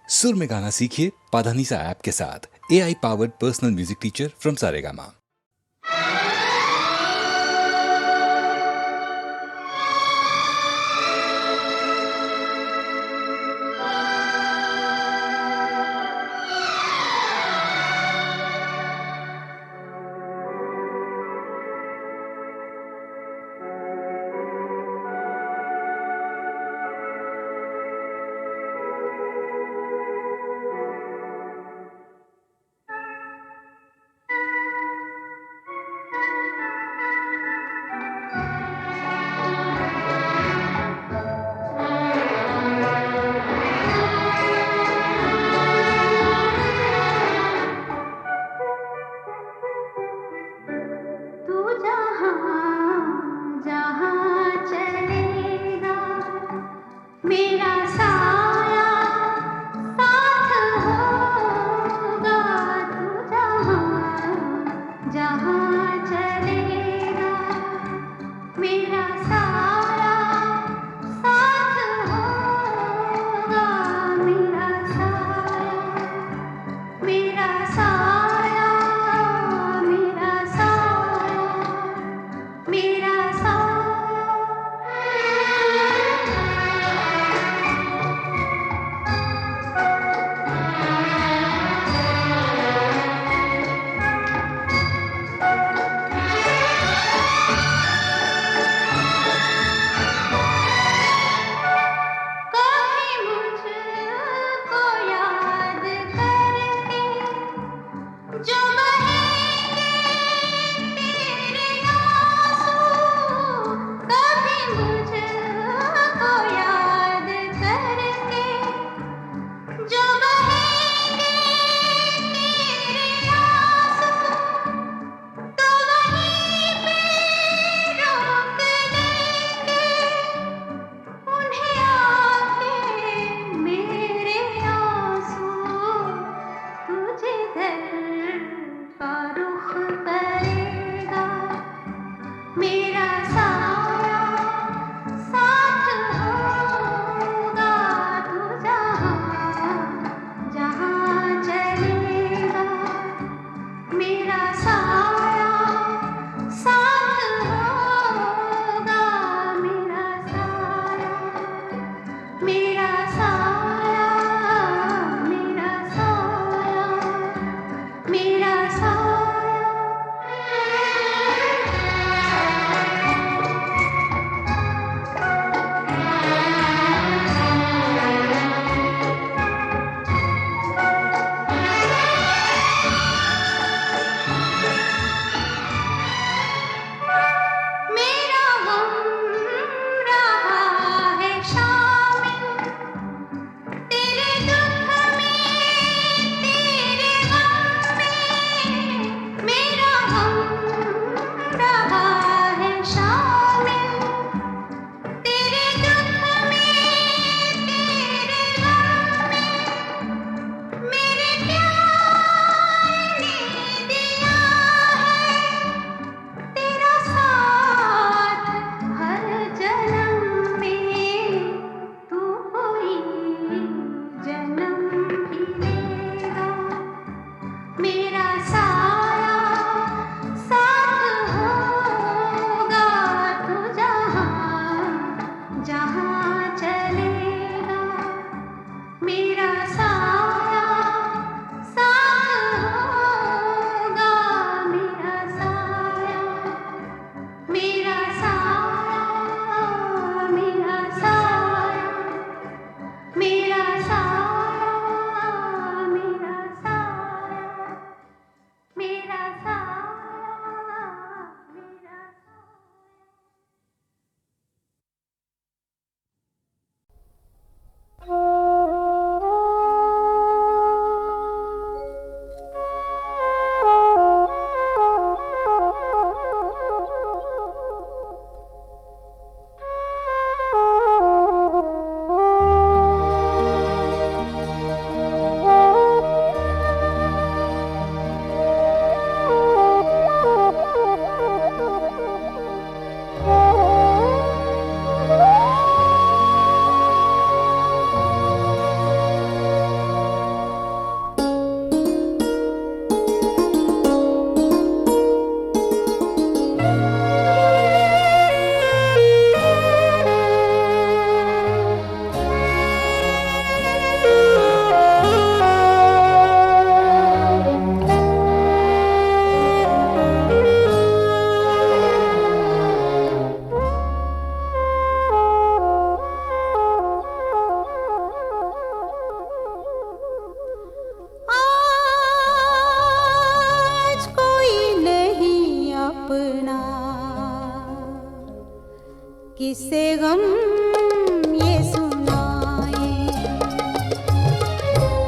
सुर में गाना सीखिए पाधानीसा ऐप के साथ। AI powered personal music teacher from Saregama.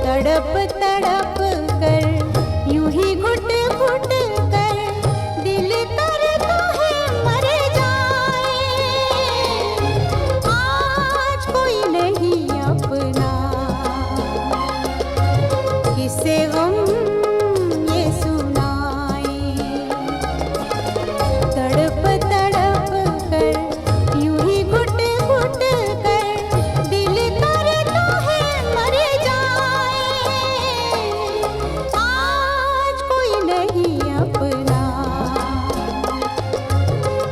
तड़प तड़प कर यूं ही घुट घुट कर दिल करता है मर जाए। आज कोई नहीं अपना, किसे गम ये सुनाए। तड़प तड़प कर यूं ही घुट घुट कर दिल करता है मर जाए। आज कोई नहीं अपना,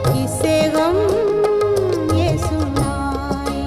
किसे गम ये सुनाए।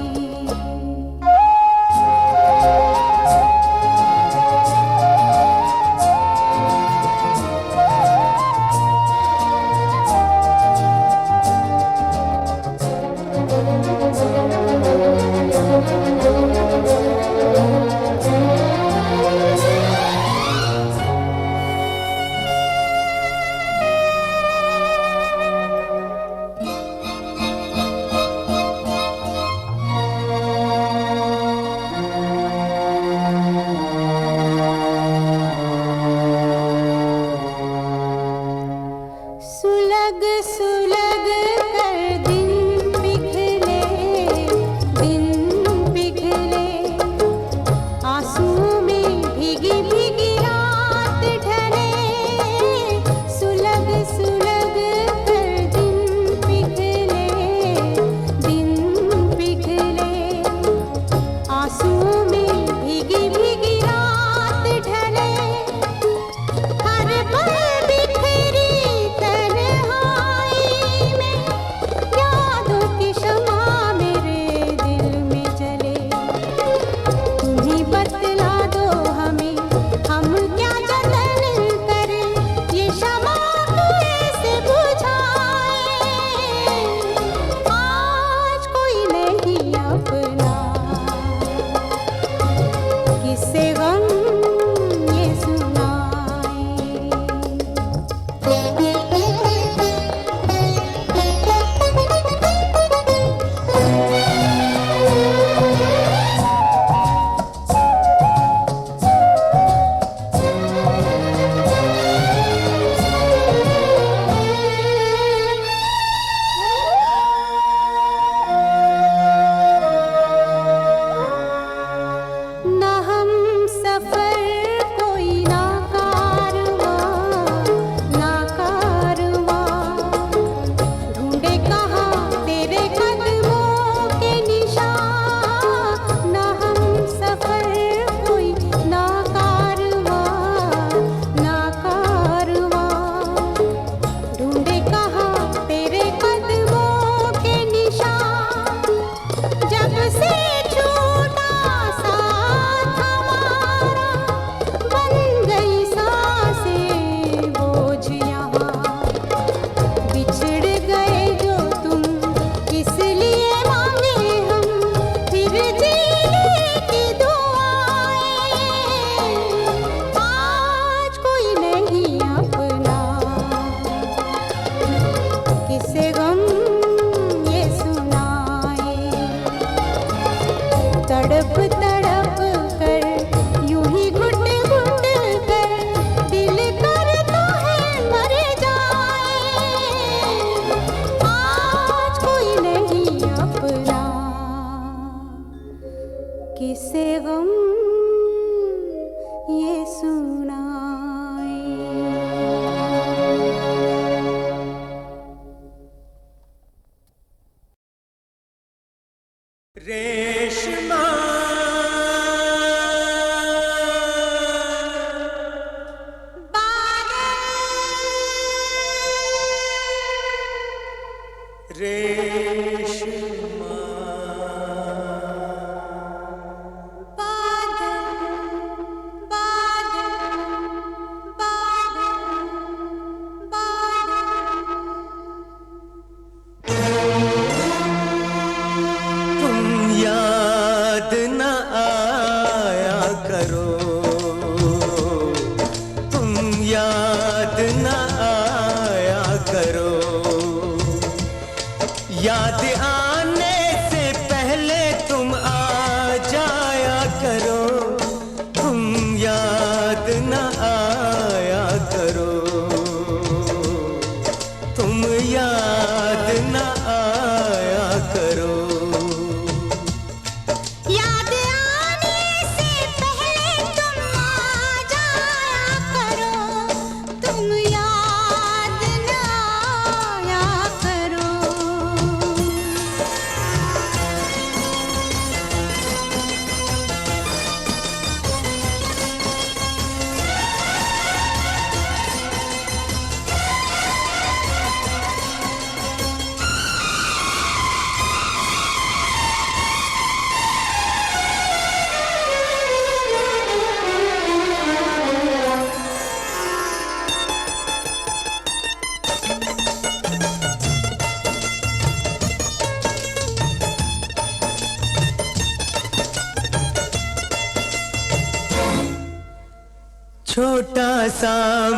छोटा सा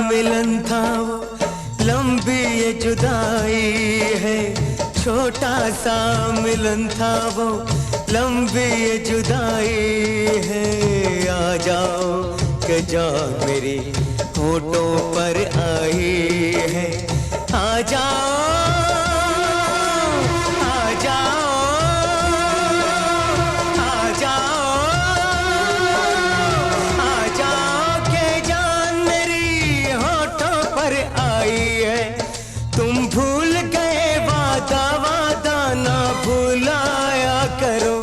मिलन था वो, लंबी ये जुदाई है। छोटा सा मिलन था वो, लंबी ये जुदाई है। आ जाओ कि जान मेरी होठों पर आई है। आ जाओ, आ जाओ, आ जाओ, आ जाओ कि जान मेरी होठों पर आई है। तुम भूल गए वादा, वादा ना भुलाया करो।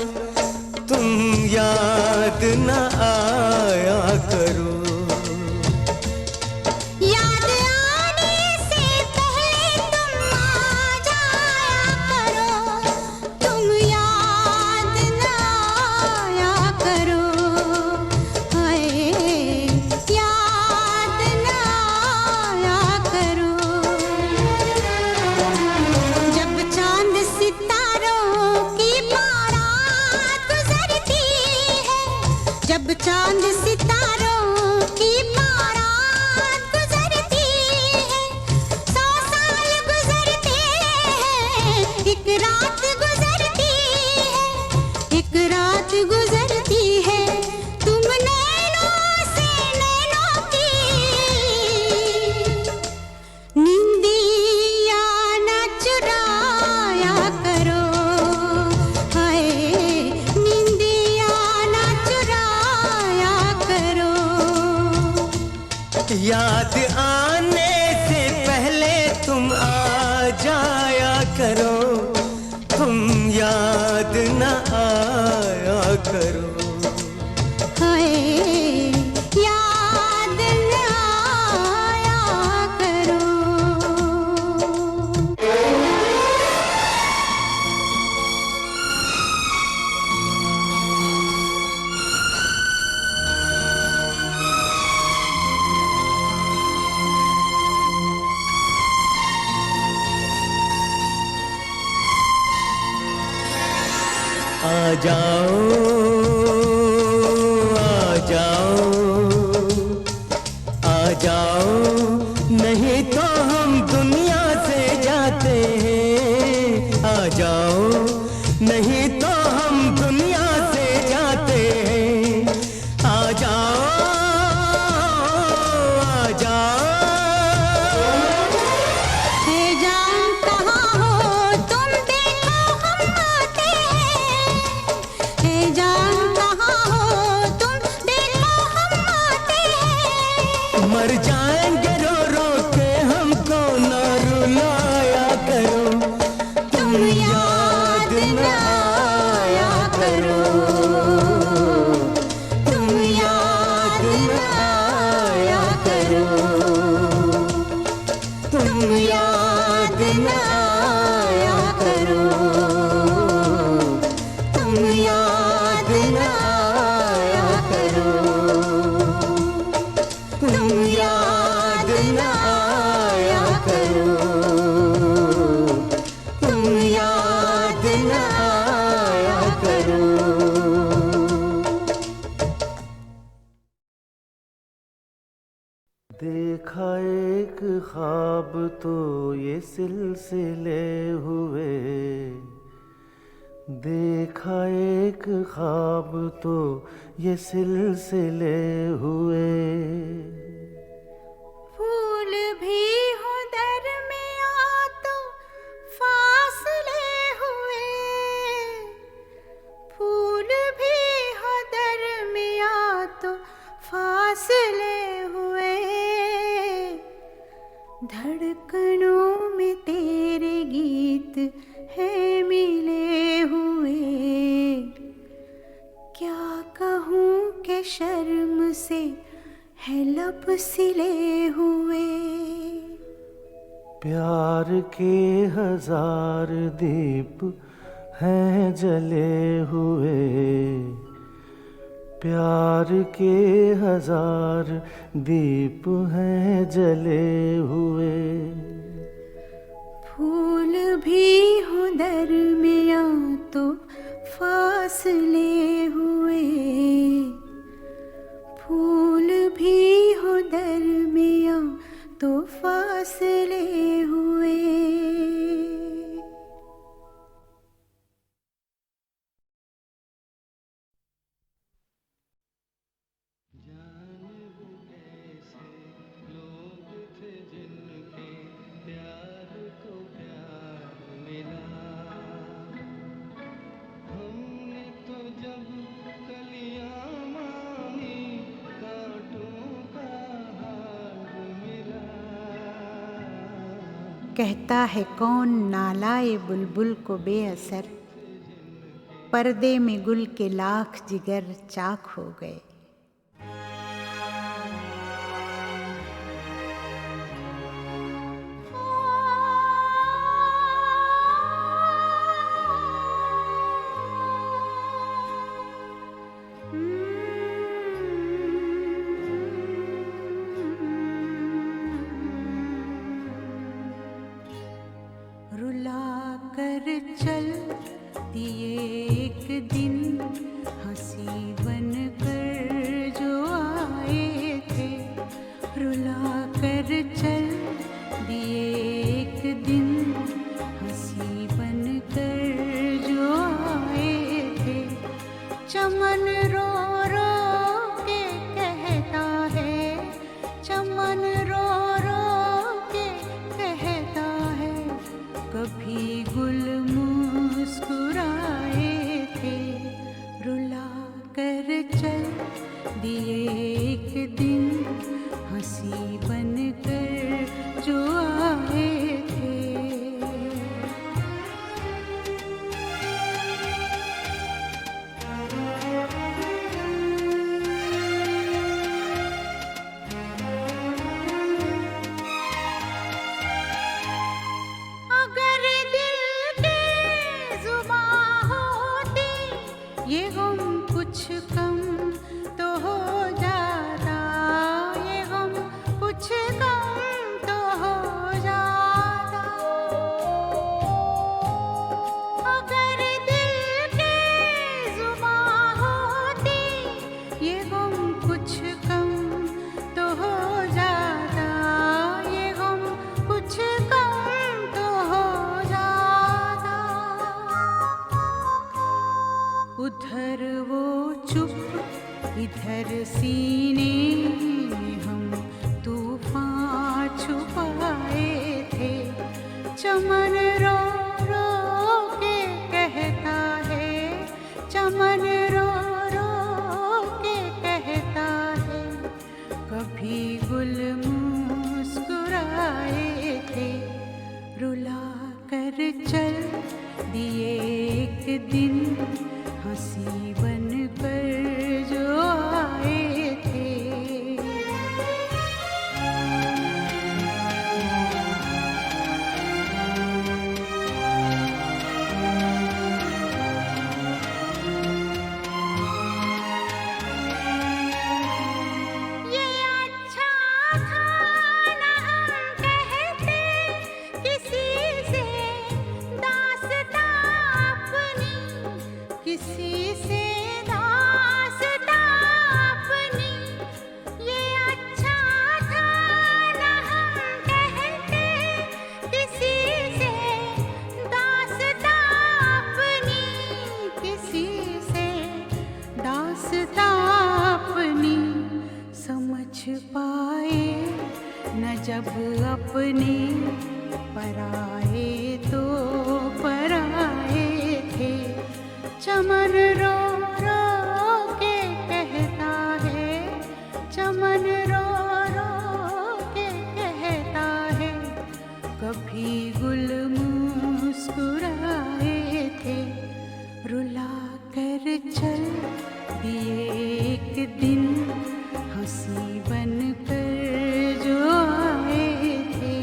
तुम याद ना आया करो। याद आने से पहले तुम आ जाया करो। तुम याद ना आया करो। हाय, याद ना आया करो। जब चांद सितारों की बारात गुजरती है, जब चांद सितारों की बारात गुजरती है, 100 साल गुजरते हैं, एक रात गुजरती है, एक रात गुजरती है। तुम नैनों से नैनों की नींदिया न चुराया करो। हाय, नींदिया न चुराया करो। याद आने से पहले तुम आ जाया करो। तुम याद ना आया करो। हाय, याद न आया करो। आ जाओ, आ जाओ, आ जाओ, नहीं तो हम दुनिया से जाते हैं। आ जाओ, नहीं तो हम दुनिया से जाते हैं। आ जाओ, आ जाओ। है जान कहाँ हो तुम, देखो हम आते हैं। है जान कहाँ हो तुम, देखो हम आते हैं। मर जाएंगे रो रो के, हमको ना रुलाया करो। तुम याद न आया करो। तुम याद न आया करो। तुम याद न आया करो। तुम याद न आया करो। तुम याद न आया करो। तुम याद न आया करो। देखा एक ख्वाब तो ये सिलसिले हुए। देखा एक ख्वाब तो ये सिलसिले हुए। फूल भी हो दरमियाँ तो फासले हुए। फूल भी हो दरमियाँ तो फासले हुए। धड़कनों में तेरे गीत है मिले हुए। क्या कहूँ कि शर्म से है लब सिले हुए। प्यार के 1000 दीप हैं जले हुए। प्यार के 1000 दीप हैं जले हुए। फूल भी हो दरमियाँ तो फासले हुए। फूल भी हो कहता है कौन नालाए बुलबुल को बेअसर, पर्दे में गुल के लाख जिगर चाक हो गए। रुला कर चल दिए एक दिन हंसी बन कर जो आए थे, रुला कर चल दिए एक दिन हंसी बन कर जो आए थे। चमन रो रो के कहता है, चमन रो रो के कहता है, कभी गुल मुस्कुराए थे, रुला कर चल दिए एक दिन हंसी बन कर जो आए थे। अगर दिल की जुबां होती ये गम कुछ कम तो हो जाता, ये गम कुछ कम तो हो जाता। अगर दिल की जुबां होती ये गम कुछ कम तो हो जाता, ये गम कुछ कम तो हो जाता। उधर वो चुप इधर सीने में हम तूफान छुपाए थे। चमन रो रो के कहता है, चमन रो रो के कहता है, कभी गुल मुस्कुराए थे, रुला कर चल दिए एक दिन हंसी बन कर जो आए थे। ये अच्छा था ना हम कहते किसी से दास्तां अपनी, किसी से दास्तां अपनी। ये अच्छा था ना हम कहते किसी से दास्तां अपनी, किसी से दास्तां अपनी। समझ पाए न जब अपने पराए तो पराए थे। चमन रो रो के कहता है, चमन रो रो के कहता है, कभी गुल मुस्कुराए थे, रुला कर चल दिए एक दिन हंसी बन कर जो आए थे।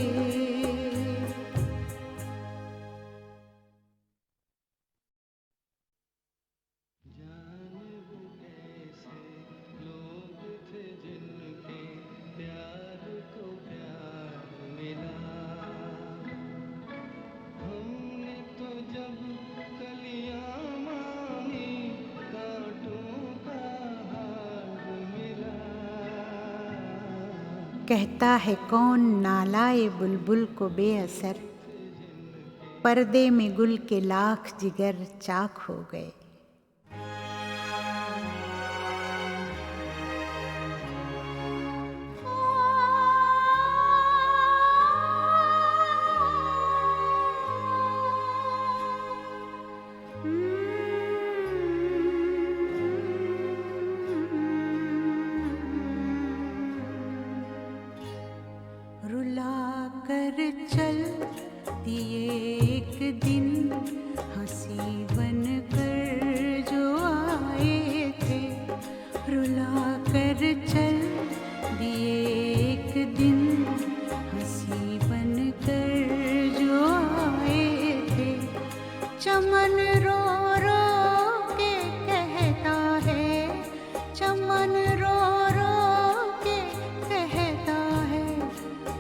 कहता है कौन नालाए बुलबुल को बेअसर, पर्दे में गुल के लाख जिगर चाक हो गए। रुला कर चल दिए एक दिन हंसी बन कर जो आए थे, रुला कर चल दिए एक दिन हंसी बन कर जो आए थे। चमन रो रो के कहता है, चमन रो रो के कहता है,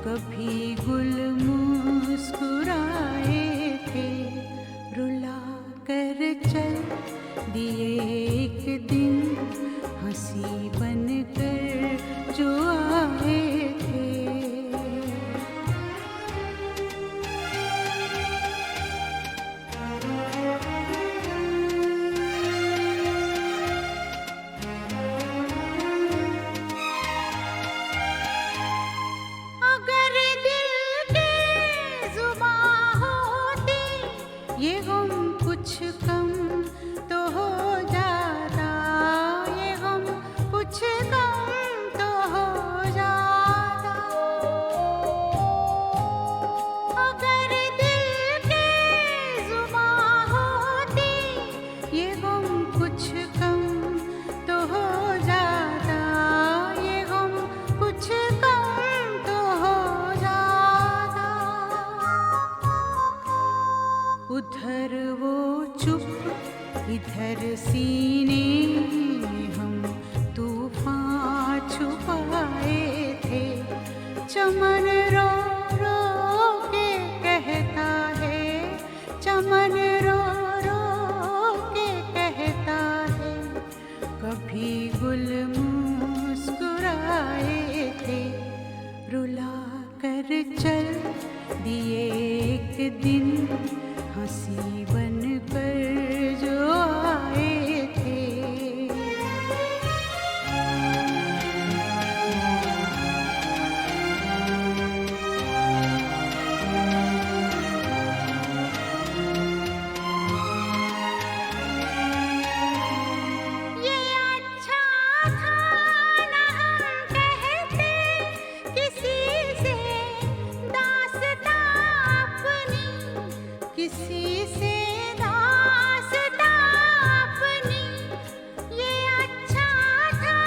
कभी गुल मुस्कुराए थे, रुला कर चल दिए एक दिन हंसी बन कर जो आए थे। अगर दिल की जुबां होती ये गम कुछ कम तो हो जाता, ये गम कुछ कम तो हो जाता। अगर दिल की जुबां होती ये गम कुछ कम तो हो जाता, ये गम कुछ कम तो हो जाता। उधर वो चुप इधर सीने में हम तूफान छुपाए थे। चमन रो रो के कहता है, चमन रो रो के कहता है, कभी गुल मुस्कुराए थे, रुला कर चल दिए एक दिन हंसी बन कर जो आए थे। ये अच्छा था ना हम कहते किसी से दास्तां अपनी, किसी से दास्तां अपनी। ये अच्छा था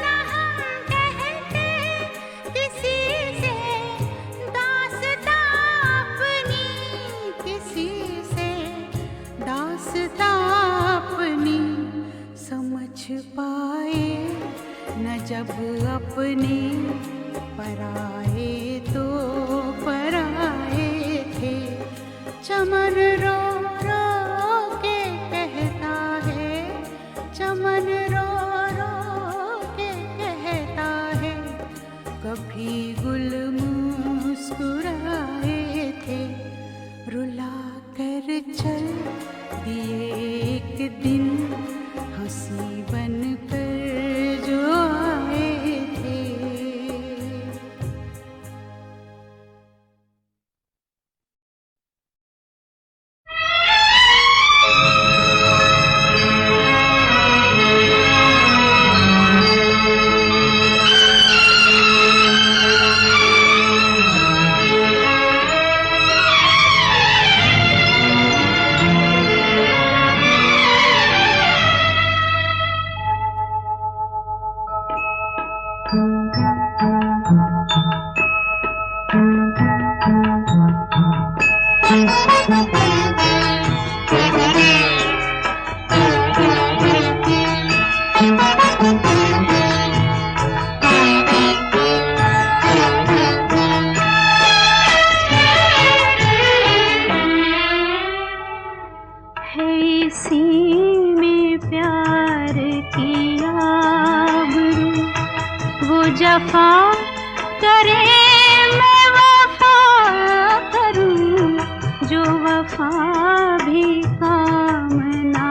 ना हम कहते किसी से दास्तां अपनी, किसी से दास्तां अपनी। समझ पाए न जब अपने, पराए तो पराए थे। चमन रो रो के कहता है, चमन रो रो के कहता है, कभी गुल मुस्कुराए थे, रुला कर चल दिए एक दिन हंसी बन कर जो आए थे। जफा करे मैं वफा करूं, जो वफा भी काम ना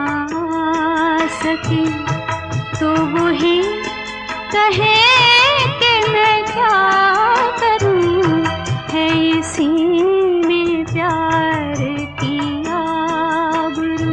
सकी तो वही कहे कि मैं क्या करूं। है इसी में प्यार की आबरू।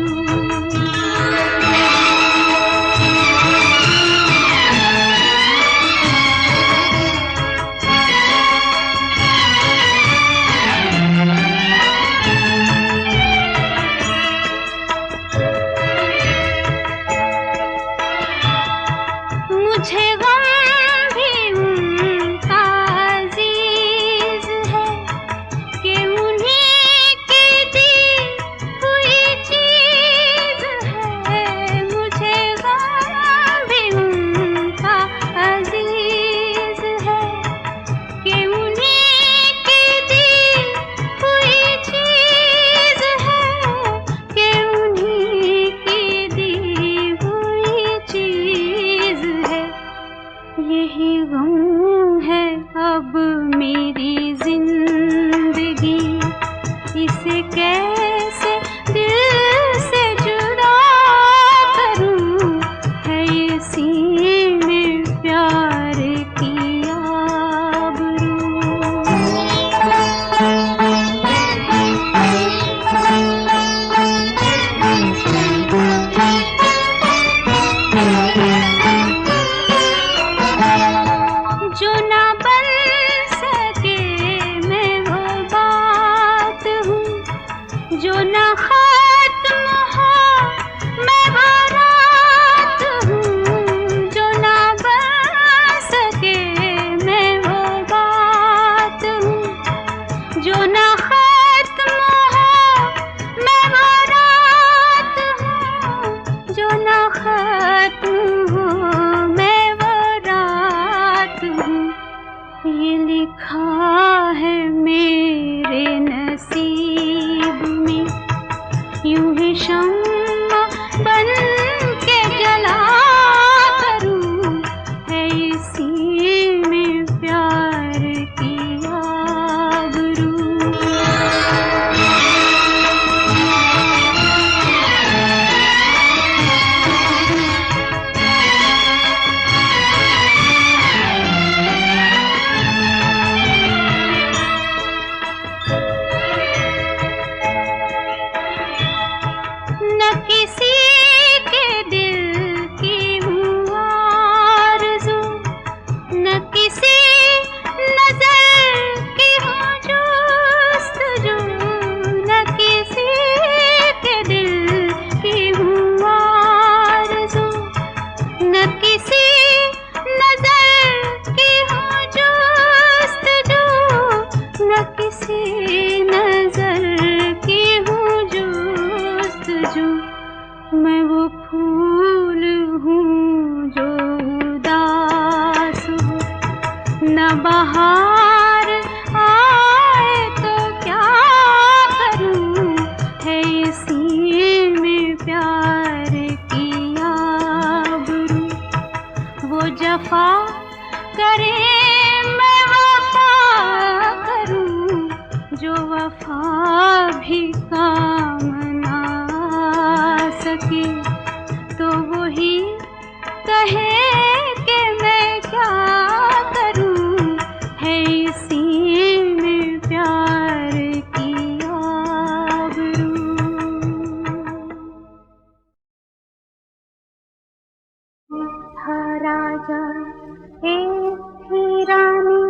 गम है अब मेरी जिंदगी, इसे कैसे दिल से जुदा करूं, है इसी में प्यार की आबरू। जो ना बन सके मैं वो बात हूँ, जो ना खत्म हो मैं वो रात हूँ, जो ना बन सके मैं वो बात हूँ, जो ना खत्म हो मैं वो रात हूँ, जो ना खत्म हो मैं वो रात हूँ। ये लिखा है मेरे नसीब में, यूं ही शम्मा बन के जला करूं, है इसी में प्यार की आबरू। न किसी के दिल की हूँ आरज़ू, न किसी नज़र की हूँ जुस्तजू, न किसी के दिल की हूँ आरज़ू, न किसी नज़र की हूँ जुस्तजू, न किसी नज़र की हूँ जुस्तजू। मैं वो फूल हूँ जो उदास हूँ, न बहार आए तो क्या करूँ, है इसी में प्यार की आबरू। वो जफा करे मैं वफा करूँ, जो वफा भी काम ना आ सके, तो वही कहे कि मैं क्या करूँ, है इसी में प्यार की आबरू। था राजा एक थी रानी,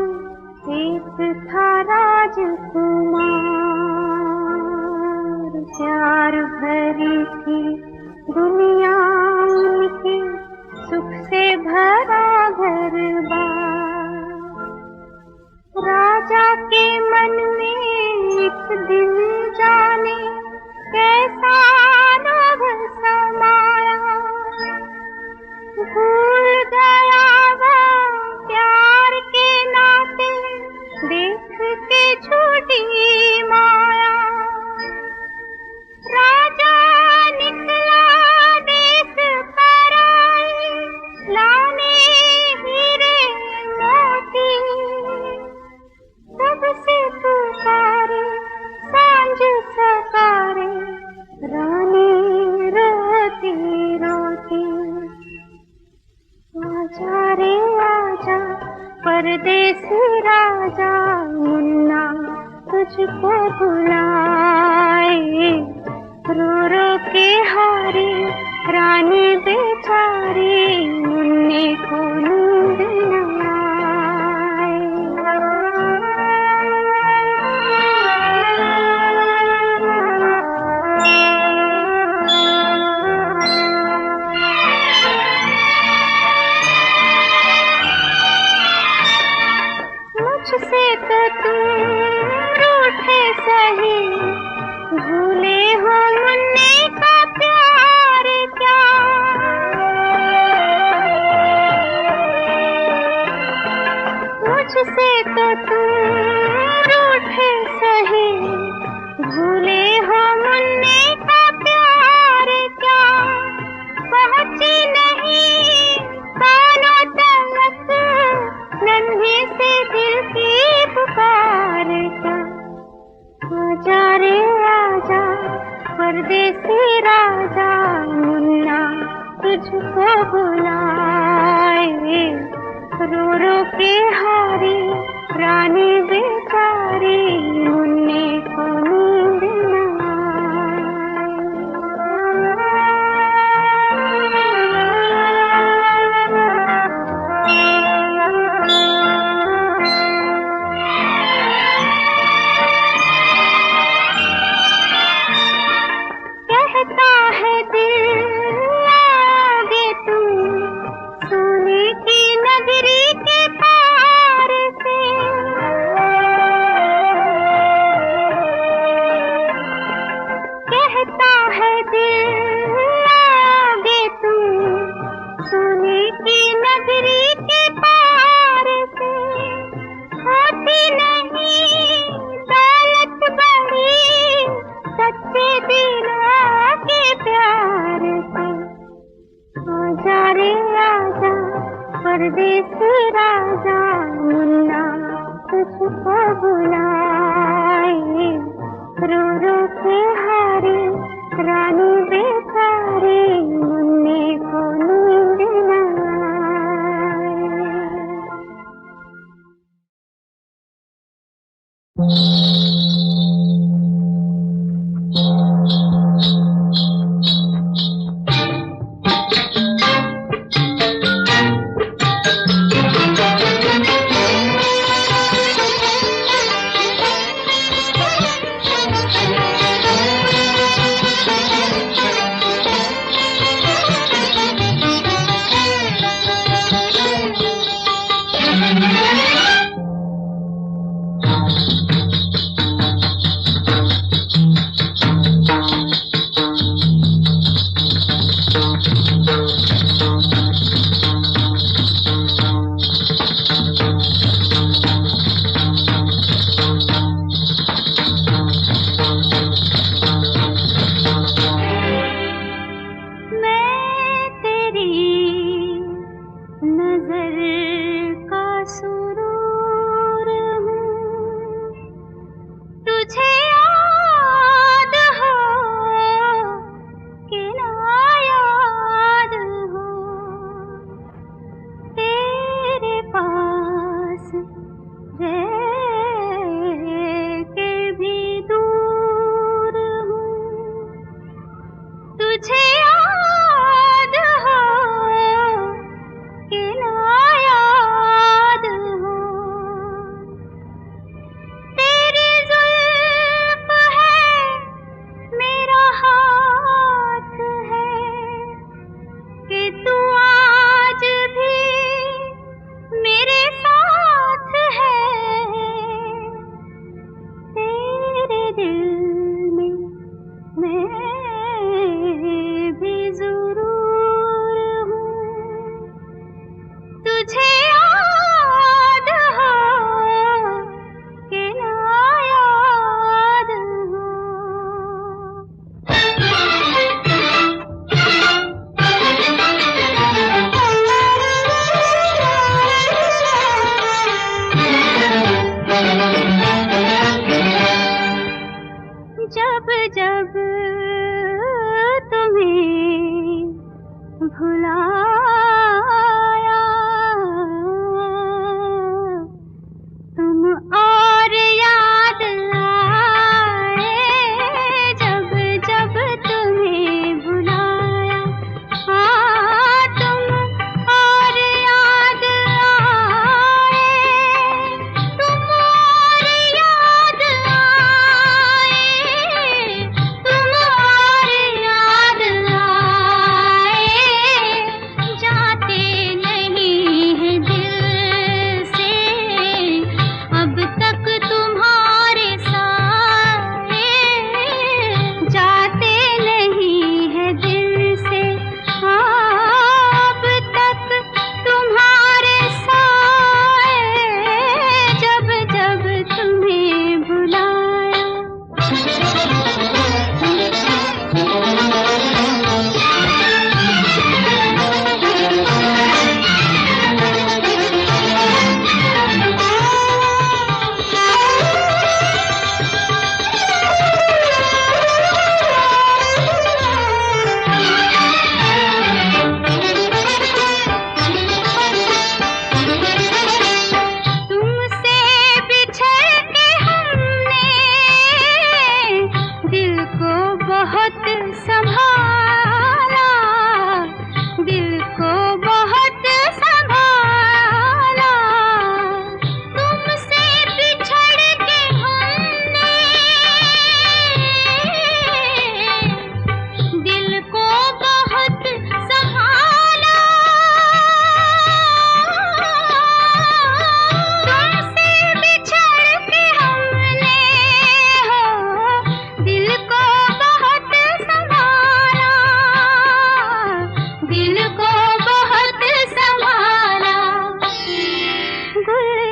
एक था राजकुमार, प्यार भरी थी दुनिया उनकी, सुख से भरा घर बार। राजा के मन में एक दिन जाने कैसा रोग समाया, भूल गया वो प्यार के नाते देख के झूठी माया। राजा निकला देश पराए, लाने हीरे मोती, सबसे पुकारे सांझ सकारे, रानी रोती रोती। आजा रे आजा परदेसी राजा, मुन्ना तुझको बुलाए, रो रो के हारी रानी बेचारी, मुन्ने को नींद न आए। मुझसे तो तुम रूठे सही, भूले हो मुन्ने का प्यार क्या। मुझसे तो तुम रूठे सही, भूले हो मुन्ने का प्यार क्या। पहुँची नहीं कानों तक नन्हे से दिल की पुकार का, आजा रे आजा परदेसी राजा, मुन्ना तुझको बुलाए। रो रो के हारी रानी बेचारी, मुन्ने को नींद न कहता है दिल आओगे तुम, सोने की नगरी के पार से। कहता है दिल आओगे तुम, सोने की नगरी के पार से। होती नहीं दौलत बड़ी, सच्चे दिलों के प्यार से। आजा रे आजा परदेसी राजा, मुन्ना तुझको बुलाए। रो रो के हारे रानी बेचारी, मुन्ने को नींद न नजर का सुर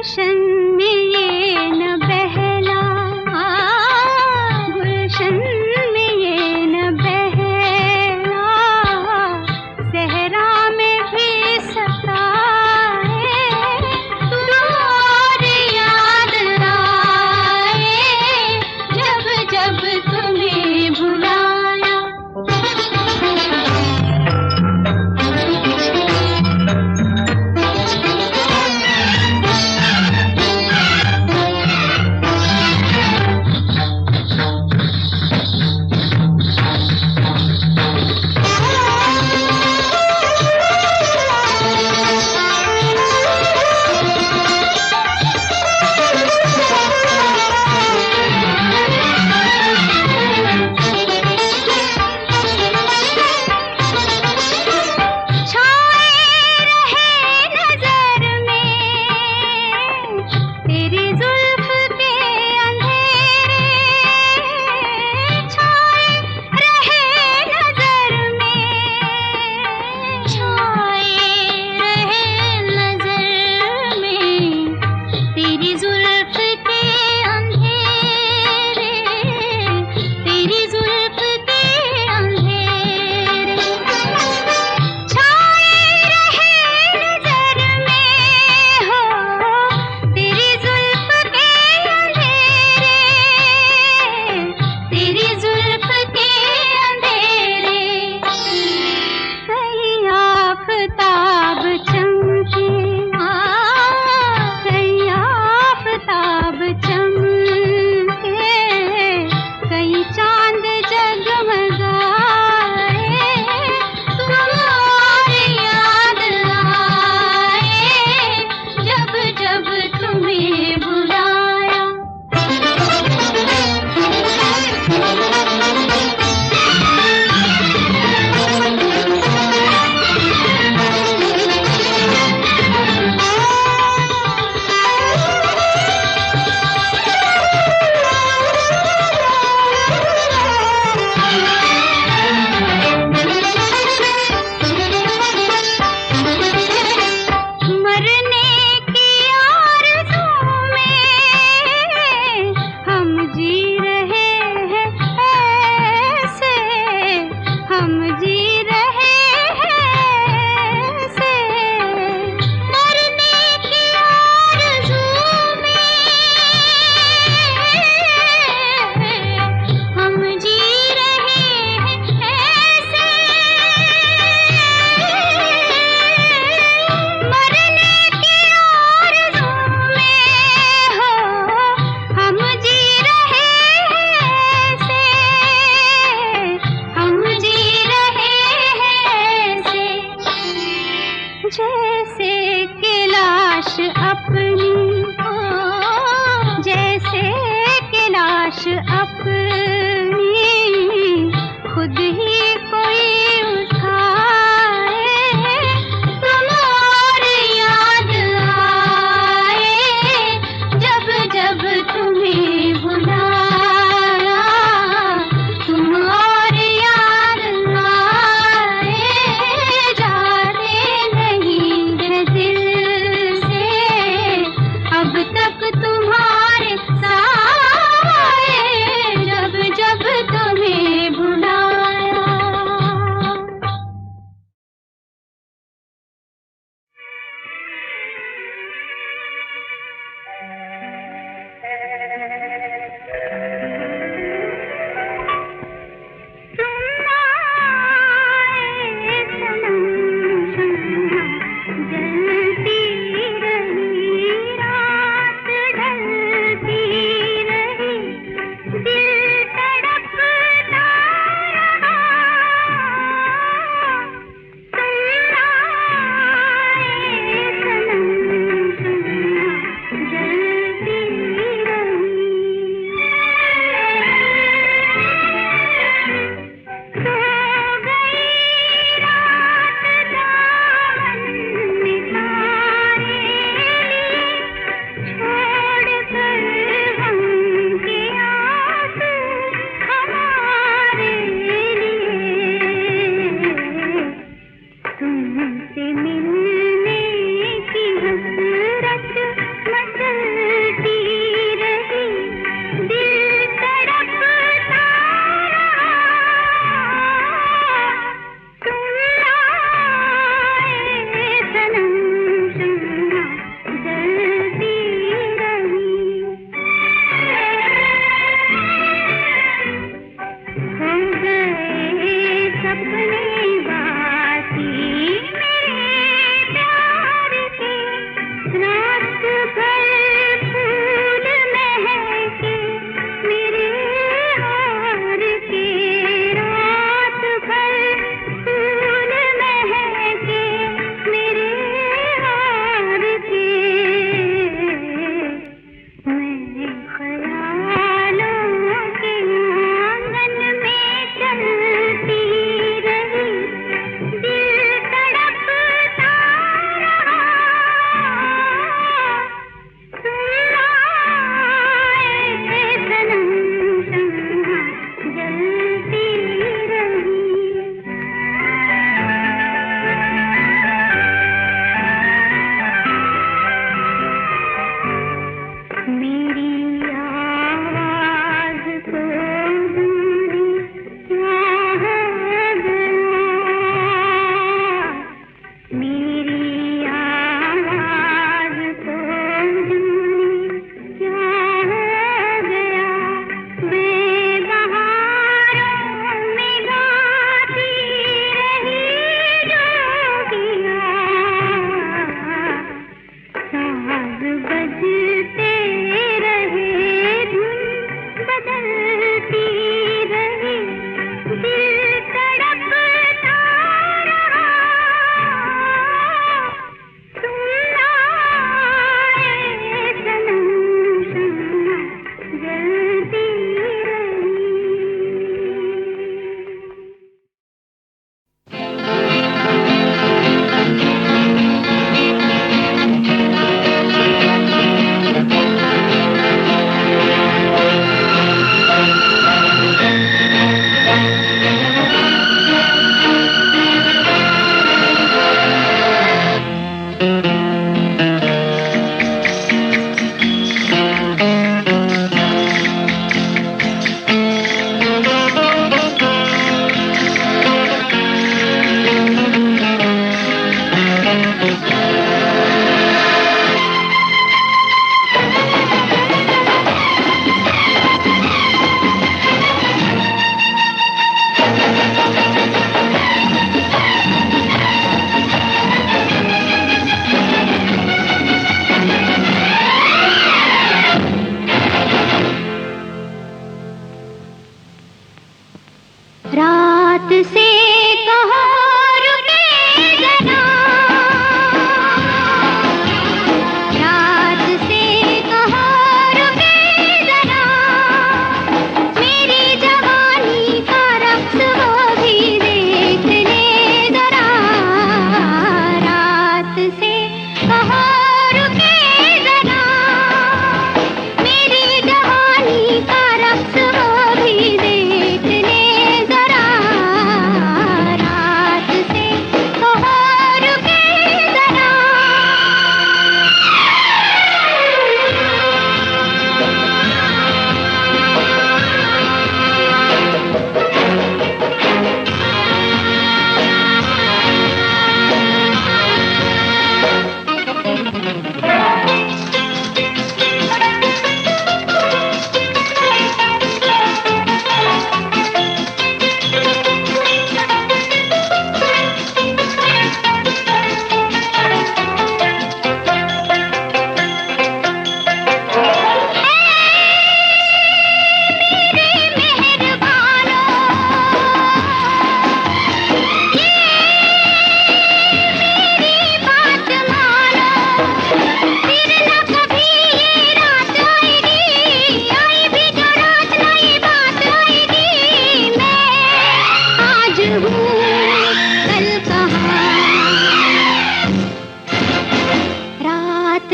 गुलशन में ये न बहला, गुलशन में ये न बहला, सहरा में भी सताए तू और याद आए, जब जब तुम्हें बुलाया।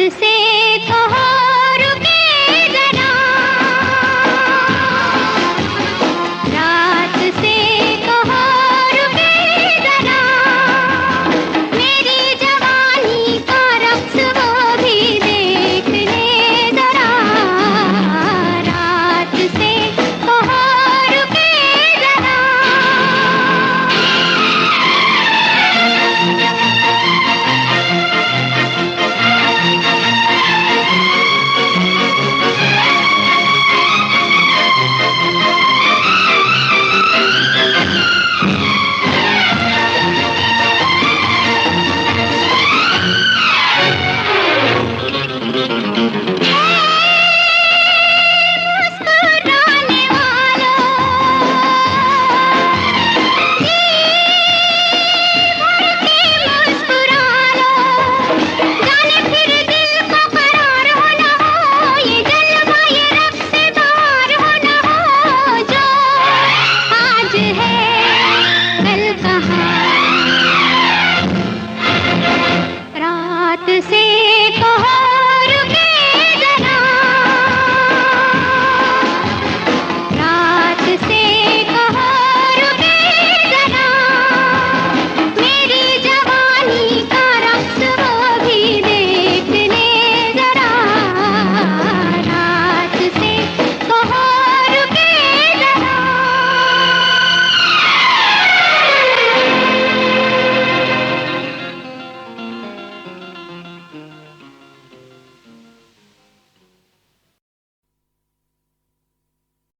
से कहो